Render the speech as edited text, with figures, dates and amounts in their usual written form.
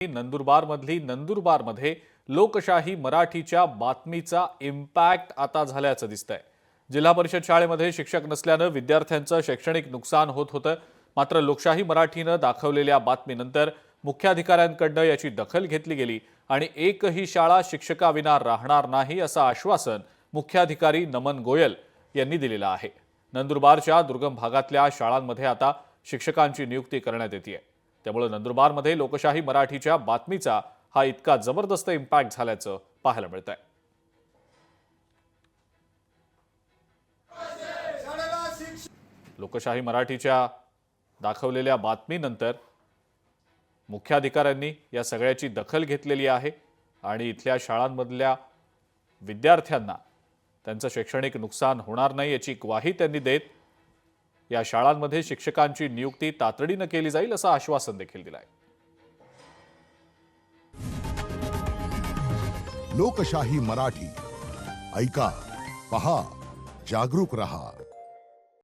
नंदुरबारमधली नंदुरबारमध्ये लोकशाही मराठीच्या बातमीचा इम्पॅक्ट आता झाल्याचं दिसतंय। जिल्हा परिषद शाळेमध्ये शिक्षक नसल्याने विद्यार्थ्यांचं शैक्षणिक नुकसान होत होतं। मात्र लोकशाही मराठीने दाखवलेल्या बातमीनंतर मुख्याधिकाऱ्यांकडून याची दखल घेतली गेली आणि एकही शाळा शिक्षकाविना राहणार नाही असं आश्वासन मुख्याधिकारी नमन गोयल यांनी दिलेलं आहे। नंदुरबारच्या दुर्गम भागातल्या शाळांमध्ये आता शिक्षकांची नियुक्ती करण्यात येते। त्यामुळे नंदुरबारमध्ये लोकशाही मराठीच्या बातमीचा हा इतका जबरदस्त इम्पॅक्ट झाल्याचं पाहायला मिळतंय। लोकशाही मराठीच्या दाखवलेल्या बातमीनंतर मुख्याधिकाऱ्यांनी या सगळ्याची दखल घेतलेली आहे आणि इथल्या शाळांमधल्या विद्यार्थ्यांना त्यांचं शैक्षणिक नुकसान होणार नाही याची ग्वाही त्यांनी देत या शाळांमध्ये शिक्षकांची नियुक्ती तातडीने केली जाईल असं आश्वासन देखील दिलंय। लोकशाही मराठी ऐका, पहा, जागरूक रहा।